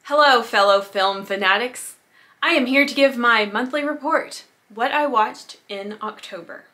Hello, fellow film fanatics. I am here to give my monthly report, what I watched in October.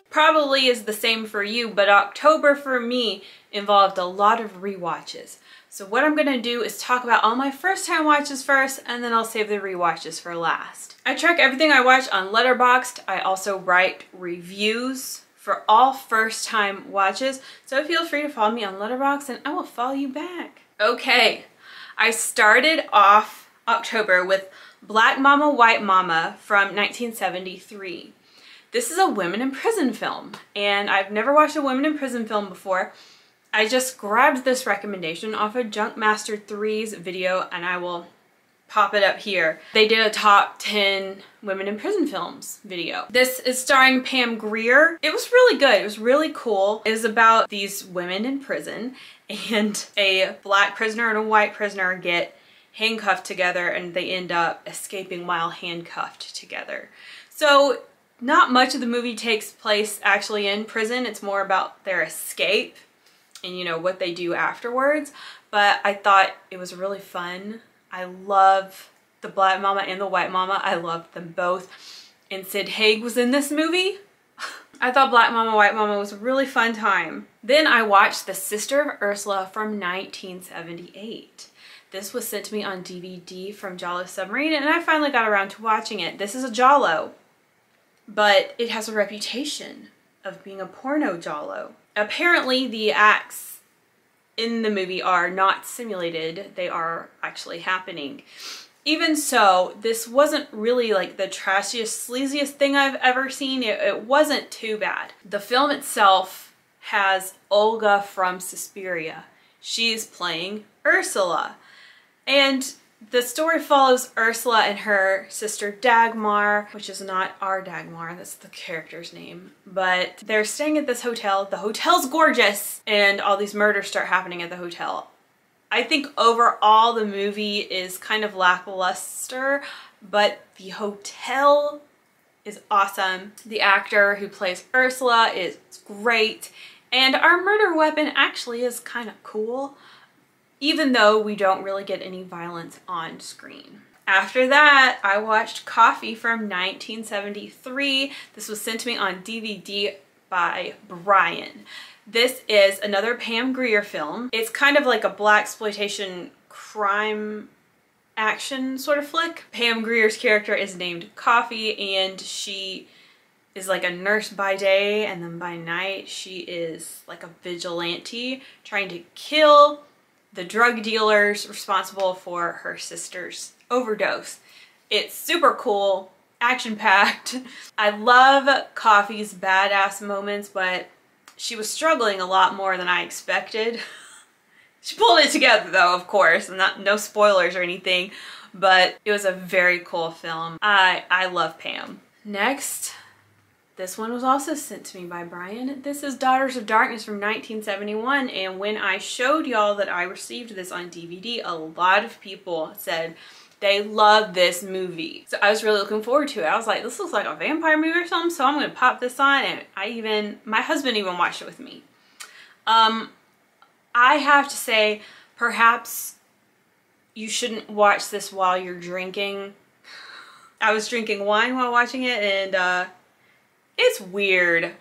Probably is the same for you, but October for me involved a lot of rewatches. So what I'm gonna do is talk about all my first time watches first, and then I'll save the rewatches for last. I track everything I watch on Letterboxd. I also write reviews for all first time watches, so feel free to follow me on Letterboxd and I will follow you back. Okay, I started off October with Black Mama, White Mama from 1973. This is a women in prison film, and I've never watched a women in prison film before. I just grabbed this recommendation off of Junkmaster 3's video, and I will pop it up here. They did a top 10 women in prison films video. This is starring Pam Grier. It was really good. It was really cool. It is about these women in prison, and a black prisoner and a white prisoner get handcuffed together, and they end up escaping while handcuffed together. So not much of the movie takes place actually in prison. It's more about their escape and, you know, what they do afterwards. But I thought it was really fun. I love the Black Mama and the White Mama. I loved them both. And Sid Haig was in this movie. I thought Black Mama, White Mama was a really fun time. Then I watched The Sister of Ursula from 1978. This was sent to me on DVD from Giallo Submarine, and I finally got around to watching it. This is a Giallo, but it has a reputation of being a porno Giallo. Apparently the acts in the movie are not simulated, they are actually happening. Even so, this wasn't really like the trashiest, sleaziest thing I've ever seen. It wasn't too bad. The film itself has Olga from Suspiria. She's playing Ursula. And the story follows Ursula and her sister Dagmar, which is not our Dagmar, that's the character's name. But they're staying at this hotel. The hotel's gorgeous, and all these murders start happening at the hotel. I think overall the movie is kind of lackluster, but the hotel is awesome. The actor who plays Ursula is great, and our murder weapon actually is kind of cool, even though we don't really get any violence on screen. After that, I watched Coffee from 1973. This was sent to me on DVD by Brian. This is another Pam Grier film. It's kind of like a blaxploitation crime action sort of flick. Pam Grier's character is named Coffee, and she is like a nurse by day, and then by night she is like a vigilante trying to kill the drug dealers responsible for her sister's overdose. It's super cool, action-packed. I love Coffee's badass moments, but she was struggling a lot more than I expected. She pulled it together though, of course, no spoilers or anything, but it was a very cool film. I love Pam. Next, this one was also sent to me by Brian. This is Daughters of Darkness from 1971, and when I showed y'all that I received this on DVD, a lot of people said they love this movie. So I was really looking forward to it. I was like, this looks like a vampire movie or something, so I'm gonna pop this on, and my husband even watched it with me. I have to say, perhaps you shouldn't watch this while you're drinking. I was drinking wine while watching it, and it's weird.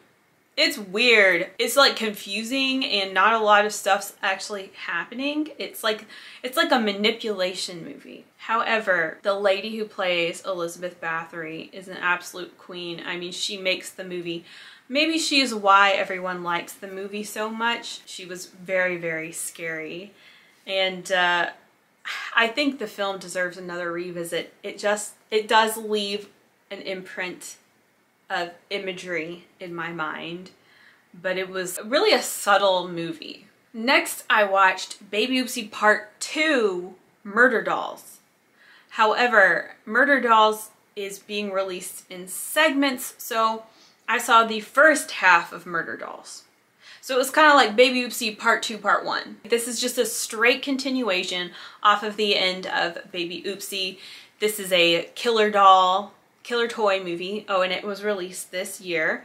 It's weird. It's like confusing, and not a lot of stuff's actually happening. It's like a manipulation movie. However, the lady who plays Elizabeth Bathory is an absolute queen. I mean, she makes the movie. Maybe she is why everyone likes the movie so much. She was very, very scary. And I think the film deserves another revisit. It does leave an imprint of imagery in my mind, but it was really a subtle movie. Next, I watched Baby Oopsie Part 2, Murder Dolls. However, Murder Dolls is being released in segments, so I saw the first half of Murder Dolls. So it was kind of like Baby Oopsie Part 2, Part 1. This is just a straight continuation off of the end of Baby Oopsie. This is a killer toy movie. Oh, and it was released this year.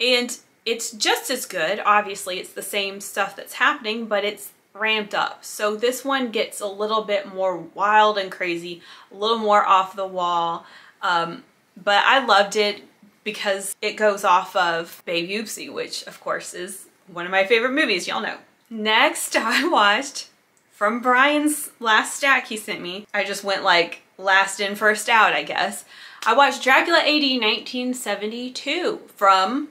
And it's just as good. Obviously, it's the same stuff that's happening, but it's ramped up. So this one gets a little bit more wild and crazy, a little more off the wall. But I loved it because it goes off of Babe Oopsie, which of course is one of my favorite movies, y'all know. Next, I watched from Brian's last stack he sent me. I just went like last in, first out, I guess. I watched Dracula AD 1972 from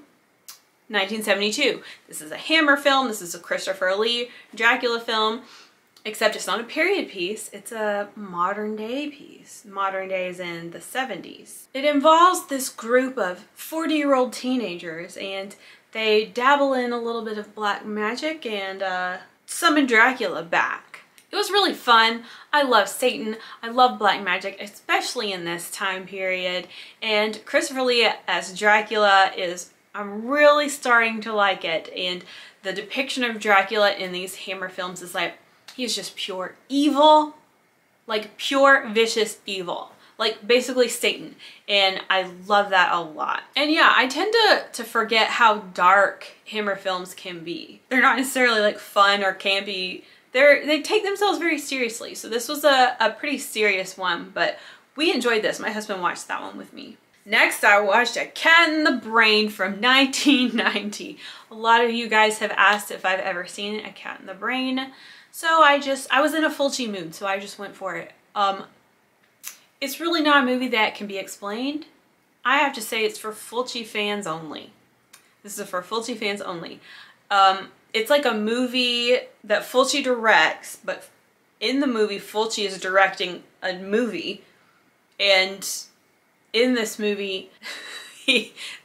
1972. This is a Hammer film. This is a Christopher Lee Dracula film, except it's not a period piece. It's a modern day piece. Modern day is in the 70s. It involves this group of 40-year-old teenagers, and they dabble in a little bit of black magic and summon Dracula back. It was really fun. I love Satan. I love black magic, especially in this time period. And Christopher Lee as Dracula I'm really starting to like it. And the depiction of Dracula in these Hammer films is like, he's just pure evil, like pure vicious evil, like basically Satan. And I love that a lot. And yeah, I tend to forget how dark Hammer films can be. They're not necessarily like fun or campy. They take themselves very seriously. So this was a pretty serious one, but we enjoyed this. My husband watched that one with me. Next, I watched A Cat in the Brain from 1990. A lot of you guys have asked if I've ever seen A Cat in the Brain. So I was in a Fulci mood, so I just went for it. It's really not a movie that can be explained. I have to say it's for Fulci fans only. This is for Fulci fans only. It's like a movie that Fulci directs, but in the movie, Fulci is directing a movie, and in this movie,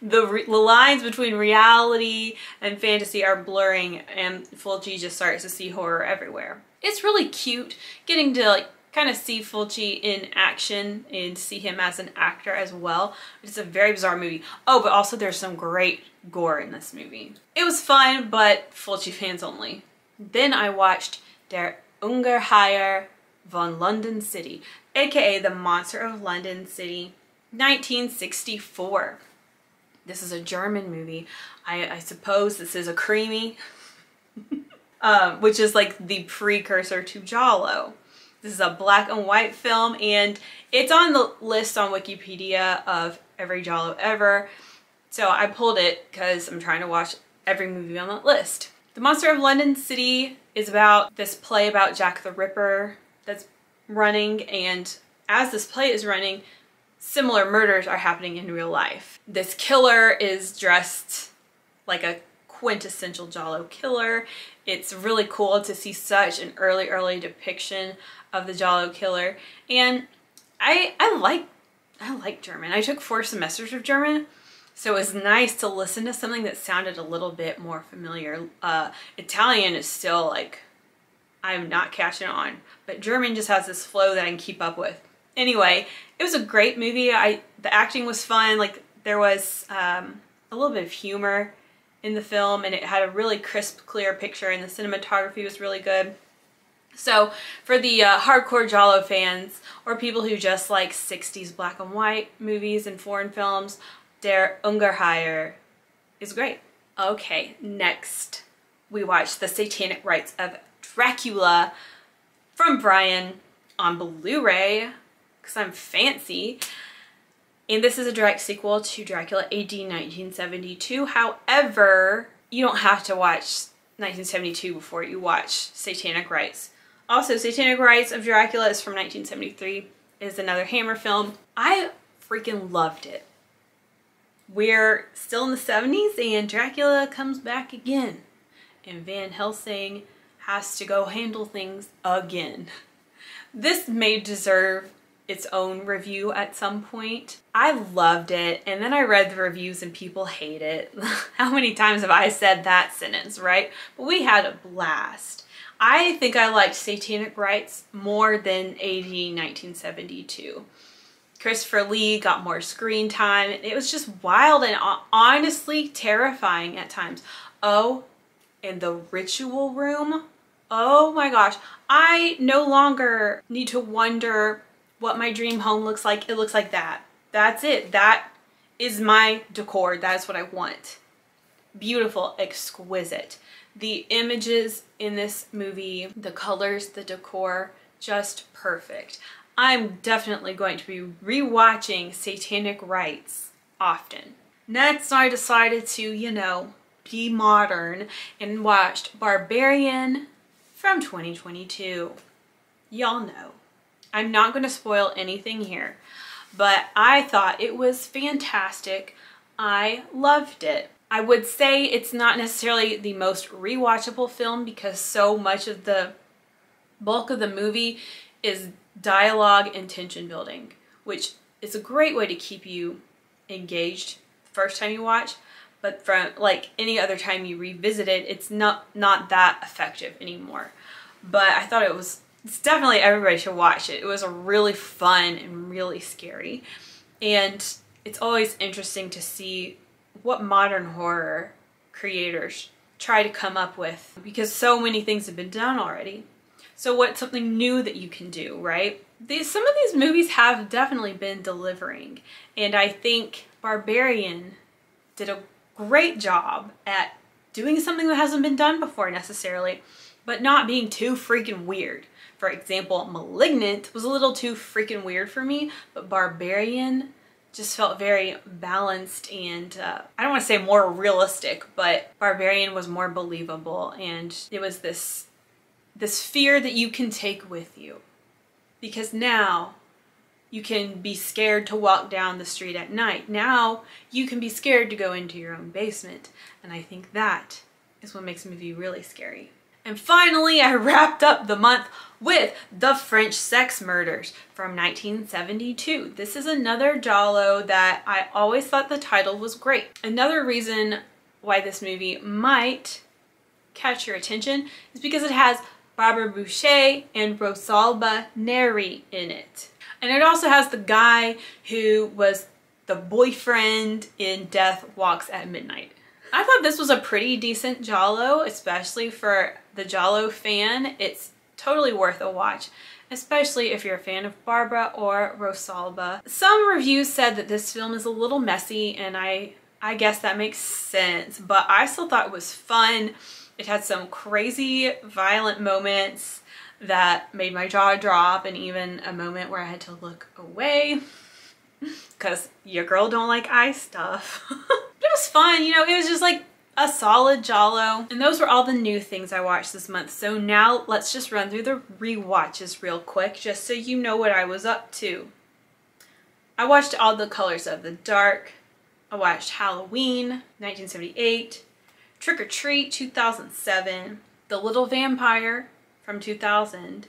the lines between reality and fantasy are blurring, and Fulci just starts to see horror everywhere. It's really cute getting to like kind of see Fulci in action and see him as an actor as well. It's a very bizarre movie. Oh, but also there's some great gore in this movie. It was fun, but Fulci fans only. Then I watched Der Ungeheuer von London City, aka The Monster of London City, 1964. This is a German movie. I suppose this is a creamy, which is like the precursor to Giallo. This is a black and white film, and it's on the list on Wikipedia of every Giallo ever. So I pulled it because I'm trying to watch every movie on that list. The Monster of London City is about this play about Jack the Ripper that's running, and as this play is running, similar murders are happening in real life. This killer is dressed like a quintessential Giallo killer. It's really cool to see such an early depiction of the Giallo killer. And I like German. I took 4 semesters of German, so it was nice to listen to something that sounded a little bit more familiar. Italian is still like, I'm not catching on, but German just has this flow that I can keep up with. Anyway, it was a great movie. The acting was fun. Like there was a little bit of humor in the film, and it had a really crisp, clear picture, and the cinematography was really good. So for the hardcore Giallo fans, or people who just like 60s black and white movies and foreign films, Der Ungeheuer is great. Okay, next we watched The Satanic Rites of Dracula from Brian on Blu-ray, because I'm fancy. And this is a direct sequel to Dracula AD 1972. However, you don't have to watch 1972 before you watch Satanic Rites. Also, Satanic Rites of Dracula is from 1973. It is another Hammer film. I freaking loved it. We're still in the 70s and Dracula comes back again. And Van Helsing has to go handle things again. This may deserve its own review at some point. I loved it, and then I read the reviews and people hate it. How many times have I said that sentence, right? But we had a blast. I think I liked Satanic Rites more than AD 1972. Christopher Lee got more screen time. It was just wild and honestly terrifying at times. Oh, and the ritual room. Oh my gosh. I no longer need to wonder what my dream home looks like. It looks like that. That's it. That is my decor. That is what I want. beautiful, exquisite. The images in this movie, the colors, the decor, just perfect. I'm definitely going to be rewatching Satanic Rites often. Next, I decided to, you know, be modern and watched Barbarian from 2022. Y'all know. I'm not going to spoil anything here, but I thought it was fantastic. I loved it. I would say it's not necessarily the most rewatchable film because so much of the bulk of the movie is dialogue and tension building, which is a great way to keep you engaged the first time you watch, but from like any other time you revisit it, it's not that effective anymore. But I thought it's definitely, everybody should watch it. It was a really fun and really scary. And it's always interesting to see what modern horror creators try to come up with because so many things have been done already. So what's something new that you can do, right? Some of these movies have definitely been delivering, and I think Barbarian did a great job at doing something that hasn't been done before necessarily, but not being too freaking weird. For example, Malignant was a little too freaking weird for me, but Barbarian just felt very balanced and I don't want to say more realistic, but Barbarian was more believable, and it was this fear that you can take with you. Because now you can be scared to walk down the street at night. Now you can be scared to go into your own basement. And I think that is what makes a movie really scary. And finally, I wrapped up the month with The French Sex Murders from 1972. This is another Giallo that I always thought the title was great. Another reason why this movie might catch your attention is because it has Barbara Boucher and Rosalba Neri in it. And it also has the guy who was the boyfriend in Death Walks at Midnight. I thought this was a pretty decent Giallo, especially for the Giallo fan. It's totally worth a watch, especially if you're a fan of Barbara or Rosalba. Some reviews said that this film is a little messy, and I guess that makes sense, but I still thought it was fun. It had some crazy violent moments that made my jaw drop, and even a moment where I had to look away because your girl don't like eye stuff. It was fun, you know, it was just like a solid Giallo. And those were all the new things I watched this month. So now let's just run through the rewatches real quick, just so you know what I was up to. I watched All the Colors of the Dark. I watched Halloween, 1978. Trick or Treat, 2007. The Little Vampire from 2000.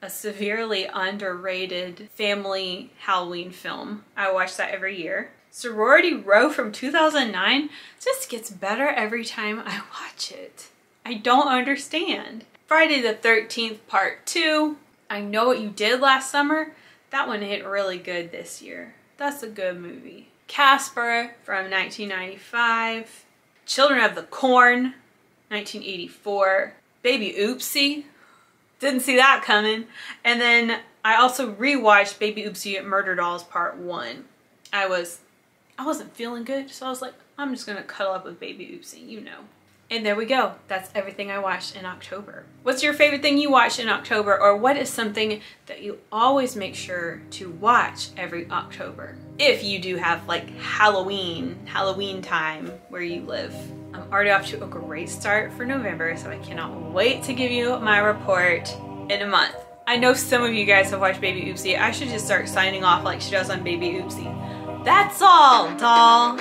A severely underrated family Halloween film. I watch that every year. Sorority Row from 2009 just gets better every time I watch it. I don't understand. Friday the 13th Part 2. I Know What You Did Last Summer. That one hit really good this year. That's a good movie. Casper from 1995. Children of the Corn, 1984. Baby Oopsie. Didn't see that coming. And then I also rewatched Baby Oopsie Murder Dolls Part 1. I wasn't feeling good, so I was like, I'm just gonna cuddle up with Baby Oopsie, you know. And there we go. That's everything I watched in October. What's your favorite thing you watched in October, or what is something that you always make sure to watch every October? If you do have like Halloween time where you live. I'm already off to a great start for November, so I cannot wait to give you my report in a month. I know some of you guys have watched Baby Oopsie. I should just start signing off like she does on Baby Oopsie. That's all, doll.